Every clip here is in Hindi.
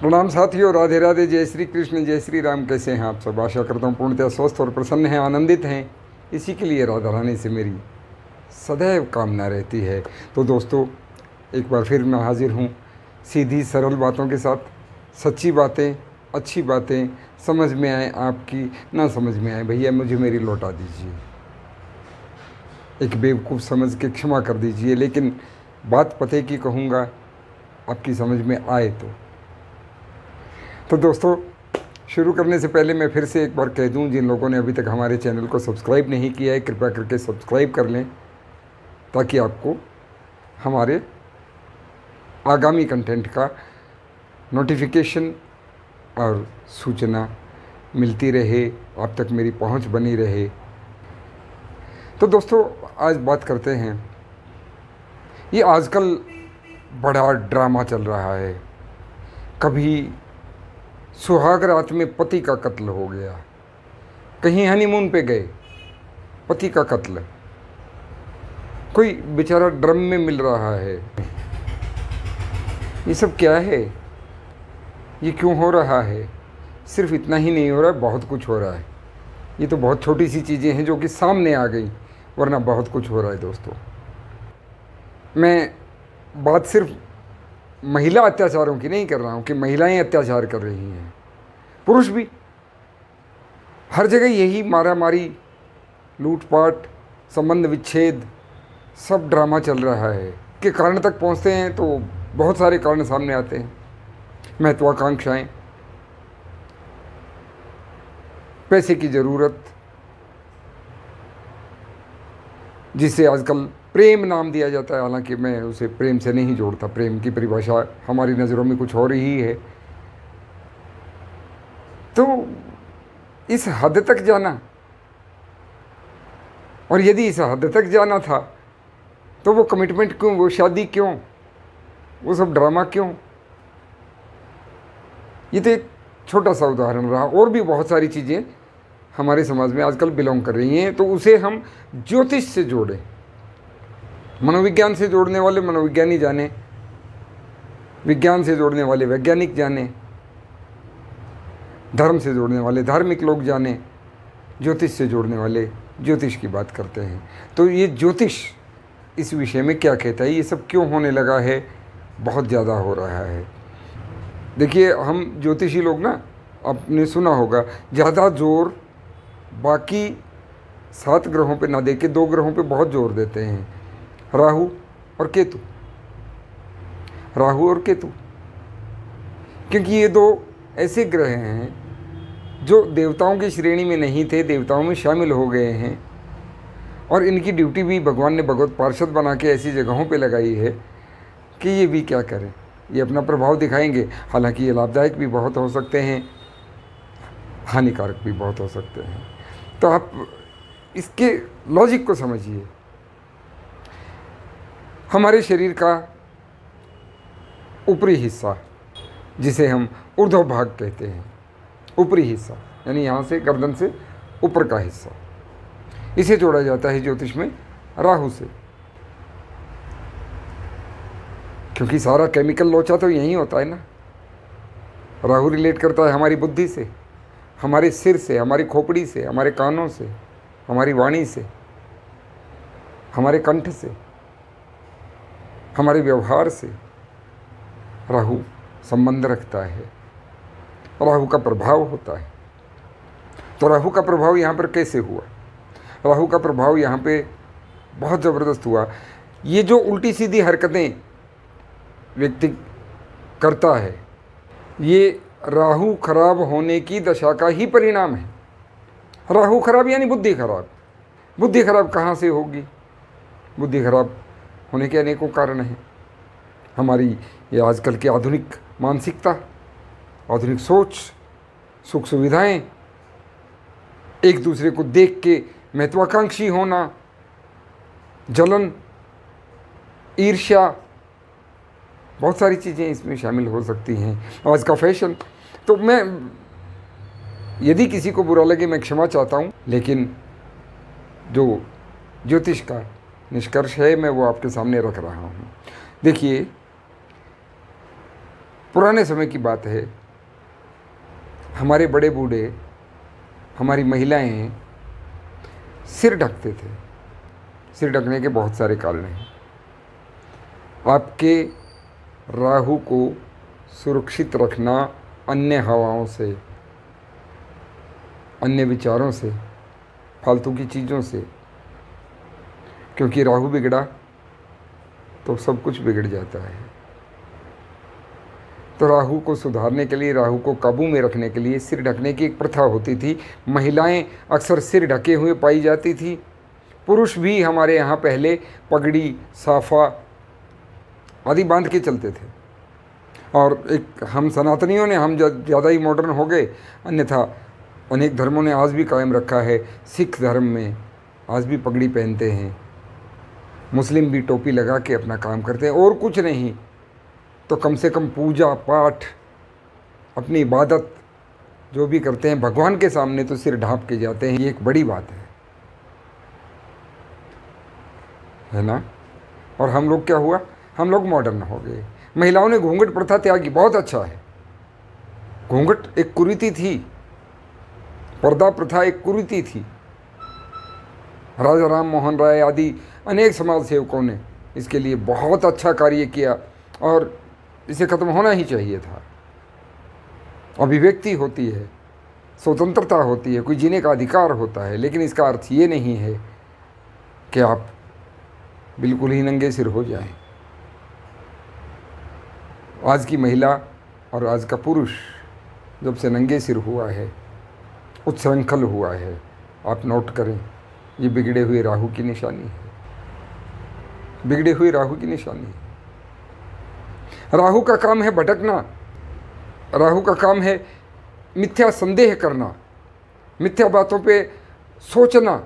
प्रणाम साथियों, राधे राधे, जय श्री कृष्ण, जय श्री राम। कैसे हैं आप सब? आशा करता हूँ पूर्णतः स्वस्थ और प्रसन्न हैं, आनंदित हैं। इसी के लिए राधा रानी से मेरी सदैव कामना रहती है। तो दोस्तों, एक बार फिर मैं हाजिर हूँ सीधी सरल बातों के साथ। सच्ची बातें, अच्छी बातें, समझ में आए आपकी, ना समझ में आए भैया मुझे मेरी लौटा दीजिए। एक बेवकूफ़ समझ के क्षमा कर दीजिए, लेकिन बात पते की कहूँगा, आपकी समझ में आए तो दोस्तों, शुरू करने से पहले मैं फिर से एक बार कह दूं, जिन लोगों ने अभी तक हमारे चैनल को सब्सक्राइब नहीं किया है, कृपया करके सब्सक्राइब कर लें, ताकि आपको हमारे आगामी कंटेंट का नोटिफिकेशन और सूचना मिलती रहे, आप तक मेरी पहुंच बनी रहे। तो दोस्तों, आज बात करते हैं, ये आजकल बड़ा ड्रामा चल रहा है। कभी सुहाग रात में पति का कत्ल हो गया, कहीं हनीमून पे गए, पति का कत्ल, कोई बेचारा ड्रम में मिल रहा है। ये सब क्या है? ये क्यों हो रहा है? सिर्फ इतना ही नहीं हो रहा है, बहुत कुछ हो रहा है। ये तो बहुत छोटी सी चीज़ें हैं जो कि सामने आ गई, वरना बहुत कुछ हो रहा है। दोस्तों, मैं बात सिर्फ महिला अत्याचारों की नहीं कर रहा हूँ कि महिलाएं अत्याचार कर रही हैं, पुरुष भी। हर जगह यही मारामारी, लूटपाट, संबंध विच्छेद, सब ड्रामा चल रहा है। के कारण तक पहुँचते हैं तो बहुत सारे कारण सामने आते हैं। महत्वाकांक्षाएं, पैसे की ज़रूरत, जिसे आजकल प्रेम नाम दिया जाता है, हालांकि मैं उसे प्रेम से नहीं जोड़ता। प्रेम की परिभाषा हमारी नज़रों में कुछ और ही है। तो इस हद तक जाना, और यदि इस हद तक जाना था तो वो कमिटमेंट क्यों, वो शादी क्यों, वो सब ड्रामा क्यों? ये तो एक छोटा सा उदाहरण रहा। और भी बहुत सारी चीज़ें हमारे समाज में आजकल बिलोंग कर रही हैं। तो उसे हम ज्योतिष से जोड़ें, मनोविज्ञान से जोड़ने वाले मनोविज्ञानी जाने, विज्ञान से जोड़ने वाले वैज्ञानिक जाने, धर्म से जोड़ने वाले धार्मिक लोग जाने, ज्योतिष से जोड़ने वाले ज्योतिष की बात करते हैं। तो ये ज्योतिष इस विषय में क्या कहता है, ये सब क्यों होने लगा है, बहुत ज़्यादा हो रहा है। देखिए, हम ज्योतिषी लोग ना, आपने सुना होगा, ज़्यादा जोर बाकी 7 ग्रहों पे ना दे के 2 ग्रहों पे बहुत जोर देते हैं, राहु और केतु। राहु और केतु, क्योंकि ये 2 ऐसे ग्रह हैं जो देवताओं की श्रेणी में नहीं थे, देवताओं में शामिल हो गए हैं। और इनकी ड्यूटी भी भगवान ने भगवत पार्षद बना के ऐसी जगहों पे लगाई है कि ये भी क्या करें, ये अपना प्रभाव दिखाएंगे। हालांकि ये लाभदायक भी बहुत हो सकते हैं, हानिकारक भी बहुत हो सकते हैं। तो आप इसके लॉजिक को समझिए। हमारे शरीर का ऊपरी हिस्सा, जिसे हम ऊर्ध्व भाग कहते हैं, ऊपरी हिस्सा यानी यहाँ से गर्दन से ऊपर का हिस्सा, इसे जोड़ा जाता है ज्योतिष में राहु से। क्योंकि सारा केमिकल लोचा तो यहीं होता है ना। राहु रिलेट करता है हमारी बुद्धि से, हमारे सिर से, हमारी खोपड़ी से, हमारे कानों से, हमारी वाणी से, हमारे कंठ से, हमारे व्यवहार से राहु संबंध रखता है, राहु का प्रभाव होता है। तो राहु का प्रभाव यहाँ पर कैसे हुआ? राहु का प्रभाव यहाँ पे बहुत ज़बरदस्त हुआ। ये जो उल्टी सीधी हरकतें व्यक्ति करता है, ये राहु खराब होने की दशा का ही परिणाम है। राहु खराब यानी बुद्धि खराब। बुद्धि खराब कहाँ से होगी? बुद्धि खराब होने के अनेकों कारण हैं। हमारी ये आजकल की आधुनिक मानसिकता, आधुनिक सोच, सुख सुविधाएं, एक दूसरे को देख के महत्वाकांक्षी होना, जलन, ईर्ष्या, बहुत सारी चीज़ें इसमें शामिल हो सकती हैं। आज का फैशन, तो मैं, यदि किसी को बुरा लगे मैं क्षमा चाहता हूँ, लेकिन जो ज्योतिष का निष्कर्ष है मैं वो आपके सामने रख रहा हूँ। देखिए, पुराने समय की बात है, हमारे बड़े बूढ़े, हमारी महिलाएं सिर ढकते थे। सिर ढकने के बहुत सारे कारण हैं। आपके राहु को सुरक्षित रखना अन्य हवाओं से, अन्य विचारों से, फालतू की चीज़ों से, क्योंकि राहु बिगड़ा तो सब कुछ बिगड़ जाता है। तो राहु को सुधारने के लिए, राहु को काबू में रखने के लिए सिर ढकने की एक प्रथा होती थी। महिलाएं अक्सर सिर ढके हुए पाई जाती थी। पुरुष भी हमारे यहाँ पहले पगड़ी, साफा आदि बांध के चलते थे। और एक हम सनातनियों ने, हम ज़्यादा ही मॉडर्न हो गए, अन्यथा अनेक धर्मों ने आज भी कायम रखा है। सिख धर्म में आज भी पगड़ी पहनते हैं, मुस्लिम भी टोपी लगा के अपना काम करते हैं, और कुछ नहीं तो कम से कम पूजा पाठ, अपनी इबादत जो भी करते हैं भगवान के सामने तो सिर ढांप के जाते हैं। ये एक बड़ी बात है ना। और हम लोग क्या हुआ, हम लोग मॉडर्न हो गए। महिलाओं ने घूंघट प्रथा त्यागी, बहुत अच्छा है। घूंघट एक कुरीति थी, पर्दा प्रथा एक कुरीति थी। राजा राम मोहन राय आदि अनेक समाज सेवकों ने इसके लिए बहुत अच्छा कार्य किया और इसे ख़त्म होना ही चाहिए था। अभिव्यक्ति होती है, स्वतंत्रता होती है, कोई जीने का अधिकार होता है, लेकिन इसका अर्थ ये नहीं है कि आप बिल्कुल ही नंगे सिर हो जाएं। आज की महिला और आज का पुरुष जब से नंगे सिर हुआ है, उच्छृंखल हुआ है, आप नोट करें, ये बिगड़े हुए राहु की निशानी है। बिगड़े हुए राहु की निशानी है। राहु का काम है भटकना, राहु का काम है मिथ्या संदेह करना, मिथ्या बातों पे सोचना,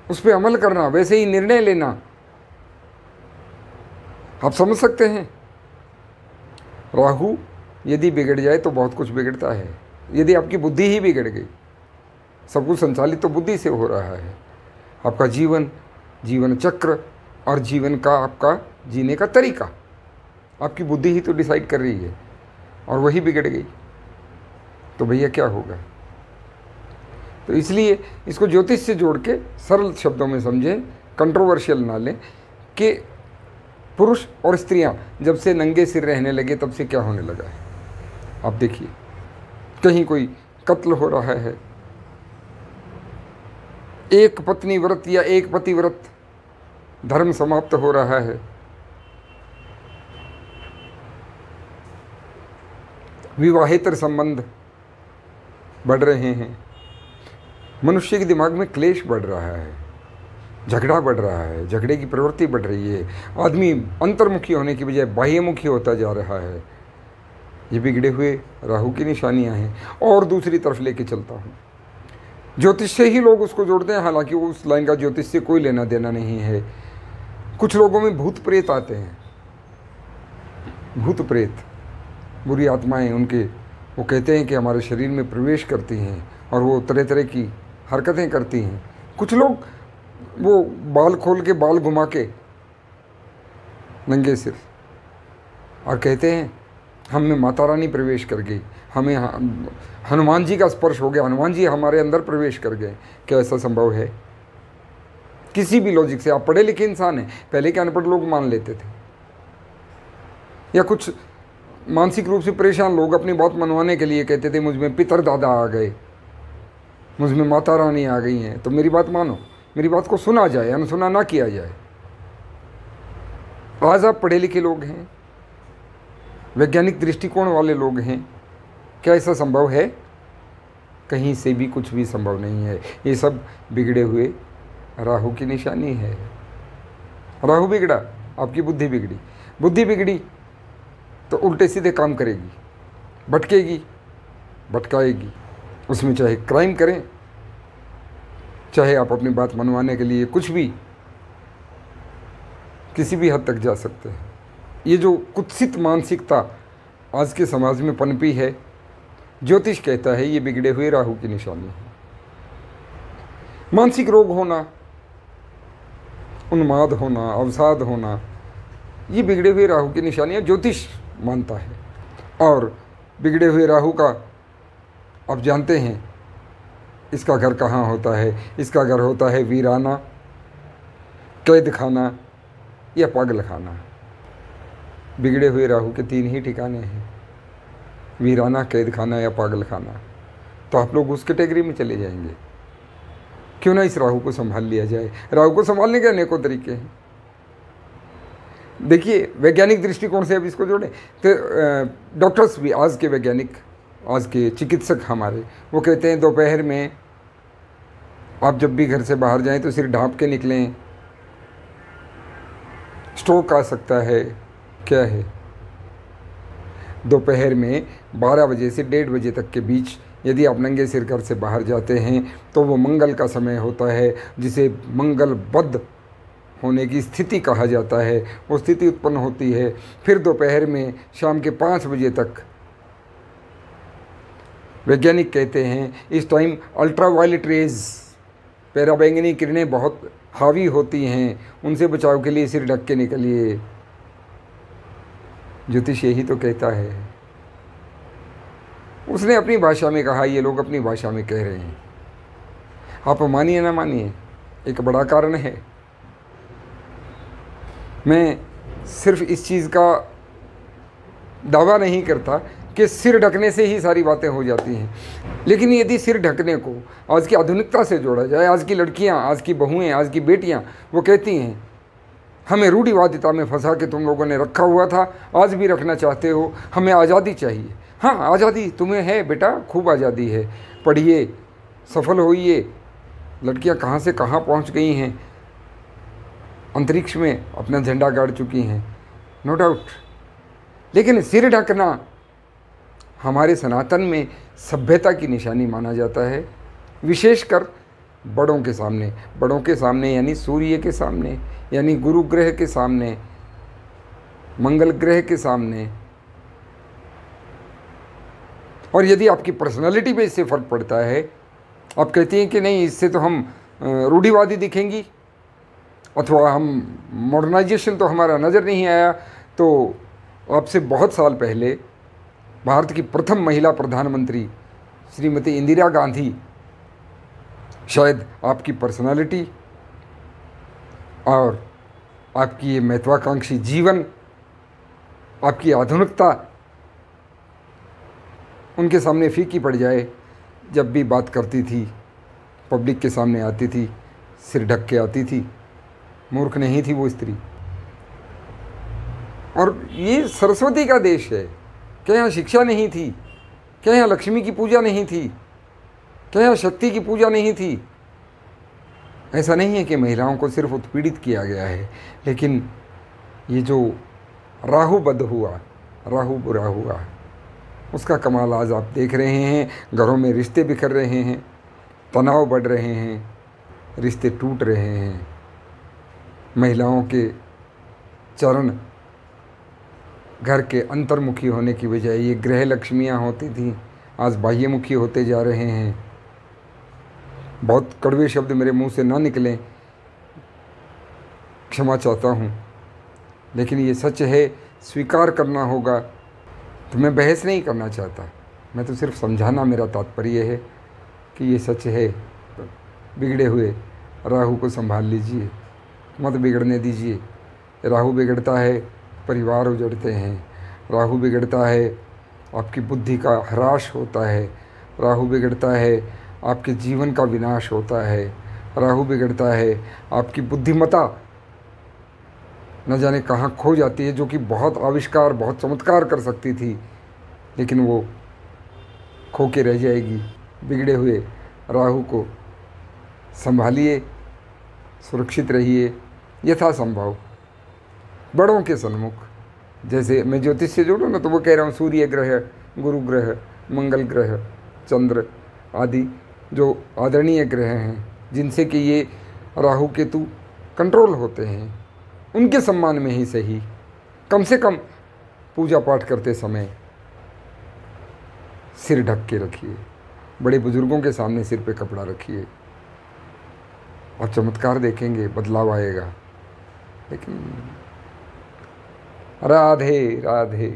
उस पर अमल करना, वैसे ही निर्णय लेना। आप समझ सकते हैं, राहु यदि बिगड़ जाए तो बहुत कुछ बिगड़ता है। यदि आपकी बुद्धि ही बिगड़ गई, सब कुछ संचालित तो बुद्धि से हो रहा है। आपका जीवन, जीवन चक्र और जीवन का आपका जीने का तरीका आपकी बुद्धि ही तो डिसाइड कर रही है, और वही बिगड़ गई तो भैया क्या होगा। तो इसलिए इसको ज्योतिष से जोड़ के सरल शब्दों में समझें, कंट्रोवर्शियल ना लें, कि पुरुष और स्त्रियां जब से नंगे सिर रहने लगे तब से क्या होने लगा है। आप देखिए, कहीं कोई कत्ल हो रहा है, एक पत्नी व्रत या एक पति व्रत धर्म समाप्त हो रहा है, विवाहेतर संबंध बढ़ रहे हैं, मनुष्य के दिमाग में क्लेश बढ़ रहा है, झगड़ा बढ़ रहा है, झगड़े की प्रवृत्ति बढ़ रही है, आदमी अंतर्मुखी होने की बजाय बाह्यमुखी होता जा रहा है। ये बिगड़े हुए राहु की निशानियां हैं। और दूसरी तरफ लेके चलता हूँ, ज्योतिष से ही लोग उसको जोड़ते हैं, हालांकि उस लाइन का ज्योतिष से कोई लेना देना नहीं है। कुछ लोगों में भूत प्रेत आते हैं, भूत प्रेत बुरी आत्माएं, उनके वो कहते हैं कि हमारे शरीर में प्रवेश करती हैं और वो तरह तरह की हरकतें करती हैं। कुछ लोग वो बाल खोल के, बाल घुमा के नंगे सिर, और कहते हैं हम में माता रानी प्रवेश कर गई, हमें हनुमान जी का स्पर्श हो गया, हनुमान जी हमारे अंदर प्रवेश कर गए। क्या ऐसा संभव है? किसी भी लॉजिक से, आप पढ़े लिखे इंसान हैं, पहले के अनपढ़ लोग मान लेते थे, या कुछ मानसिक रूप से परेशान लोग अपनी बात मनवाने के लिए कहते थे मुझ में पितर दादा आ गए, मुझ में माता रानी आ गई हैं, तो मेरी बात मानो, मेरी बात को सुना जाए, अनसुना ना किया जाए। आज आप पढ़े लिखे लोग हैं, वैज्ञानिक दृष्टिकोण वाले लोग हैं, क्या ऐसा संभव है? कहीं से भी कुछ भी संभव नहीं है। ये सब बिगड़े हुए राहु की निशानी है। राहु बिगड़ा, आपकी बुद्धि बिगड़ी, बुद्धि बिगड़ी तो उल्टे सीधे काम करेगी, भटकेगी, भटकाएगी। उसमें चाहे क्राइम करें, चाहे आप अपनी बात मनवाने के लिए कुछ भी, किसी भी हद तक जा सकते हैं। ये जो कुत्सित मानसिकता आज के समाज में पनपी है, ज्योतिष कहता है ये बिगड़े हुए राहु की निशानी है। मानसिक रोग होना, उन्माद होना, अवसाद होना, ये बिगड़े हुए राहु की निशानी है। ज्योतिष मानता है। और बिगड़े हुए राहु का आप जानते हैं इसका घर कहाँ होता है। इसका घर होता है वीराना, कैद खाना या पागल खाना। बिगड़े हुए राहु के 3 ही ठिकाने हैं, वीराना, कैद खाना या पागल खाना। तो आप लोग उस कैटेगरी में चले जाएंगे। क्यों ना इस राहु को संभाल लिया जाए। राहु को संभालने के अनेकों तरीके हैं। देखिए वैज्ञानिक दृष्टिकोण से अब इसको जोड़ें तो डॉक्टर्स भी, आज के वैज्ञानिक, आज के चिकित्सक हमारे, वो कहते हैं दोपहर में आप जब भी घर से बाहर जाएं तो सिर ढांप के निकलें, स्ट्रोक आ सकता है। क्या है, दोपहर में 12 बजे से 1:30 बजे तक के बीच यदि आप नंगे सिर घर से बाहर जाते हैं तो वो मंगल का समय होता है, जिसे मंगलबद्ध होने की स्थिति कहा जाता है। वो स्थिति उत्पन्न होती है। फिर दोपहर में शाम के 5 बजे तक वैज्ञानिक कहते हैं इस टाइम अल्ट्रावायलेट रेज, पराबैंगनी किरणें बहुत हावी होती हैं, उनसे बचाव के लिए सिर ढक के निकलिए। ज्योतिष यही तो कहता है। उसने अपनी भाषा में कहा, ये लोग अपनी भाषा में कह रहे हैं। आप मानिए ना मानिए, एक बड़ा कारण है। मैं सिर्फ इस चीज़ का दावा नहीं करता कि सिर ढकने से ही सारी बातें हो जाती हैं, लेकिन यदि सिर ढकने को आज की आधुनिकता से जोड़ा जाए, आज की लड़कियां, आज की बहुएं, आज की बेटियां, वो कहती हैं हमें रूढ़िवादिता में फंसा के तुम लोगों ने रखा हुआ था, आज भी रखना चाहते हो, हमें आज़ादी चाहिए। हाँ, आज़ादी तुम्हें है बेटा, खूब आज़ादी है, पढ़िए, सफल होइए। लड़कियां कहाँ से कहाँ पहुँच गई हैं, अंतरिक्ष में अपना झंडा गाड़ चुकी हैं, नो डाउट। लेकिन सिर ढकना हमारे सनातन में सभ्यता की निशानी माना जाता है, विशेषकर बड़ों के सामने। बड़ों के सामने यानी सूर्य के सामने, यानी गुरु ग्रह के सामने, मंगल ग्रह के सामने। और यदि आपकी पर्सनालिटी पे इससे फ़र्क पड़ता है, आप कहती हैं कि नहीं इससे तो हम रूढ़िवादी दिखेंगी, अथवा हम मॉडर्नाइजेशन तो हमारा नज़र नहीं आया, तो आपसे बहुत साल पहले भारत की प्रथम महिला प्रधानमंत्री श्रीमती इंदिरा गांधी शायद आपकी पर्सनालिटी और आपकी ये महत्वाकांक्षी जीवन, आपकी आधुनिकता उनके सामने फीकी पड़ जाए। जब भी बात करती थी, पब्लिक के सामने आती थी, सिर ढक के आती थी। मूर्ख नहीं थी वो स्त्री। और ये सरस्वती का देश है। क्या यहाँ शिक्षा नहीं थी? क्या यहाँ लक्ष्मी की पूजा नहीं थी? क्या यहाँ शक्ति की पूजा नहीं थी? ऐसा नहीं है कि महिलाओं को सिर्फ उत्पीड़ित किया गया है, लेकिन ये जो राहु बद हुआ, राहु बुरा हुआ, उसका कमाल आज आप देख रहे हैं। घरों में रिश्ते बिखर रहे हैं, तनाव बढ़ रहे हैं, रिश्ते टूट रहे हैं। महिलाओं के चरण घर के अंतर्मुखी होने की बजाय ये गृह लक्ष्मियाँ होती थीं, आज बाह्यमुखी होते जा रहे हैं। बहुत कड़वे शब्द मेरे मुंह से ना निकलें, क्षमा चाहता हूँ, लेकिन ये सच है, स्वीकार करना होगा। तो मैं बहस नहीं करना चाहता, मैं तो सिर्फ समझाना मेरा तात्पर्य है कि ये सच है। बिगड़े हुए राहु को संभाल लीजिए, मत बिगड़ने दीजिए। राहु बिगड़ता है, परिवार उजड़ते हैं। राहु बिगड़ता है, आपकी बुद्धि का ह्रास होता है। राहु बिगड़ता है, आपके जीवन का विनाश होता है। राहु बिगड़ता है, आपकी बुद्धिमत्ता न जाने कहाँ खो जाती है, जो कि बहुत आविष्कार, बहुत चमत्कार कर सकती थी, लेकिन वो खो के रह जाएगी। बिगड़े हुए राहु को संभालिए, सुरक्षित रहिए यथासंभव बड़ों के सन्मुख। जैसे मैं ज्योतिष से जोड़ूँ ना, तो वो कह रहा हूँ सूर्य ग्रह, गुरु ग्रह, मंगल ग्रह, चंद्र आदि जो आदरणीय ग्रह हैं, जिनसे कि ये राहु केतु कंट्रोल होते हैं, उनके सम्मान में ही सही कम से कम पूजा पाठ करते समय सिर ढक के रखिए। बड़े बुजुर्गों के सामने सिर पे कपड़ा रखिए और चमत्कार देखेंगे, बदलाव आएगा। लेकिन राधे राधे।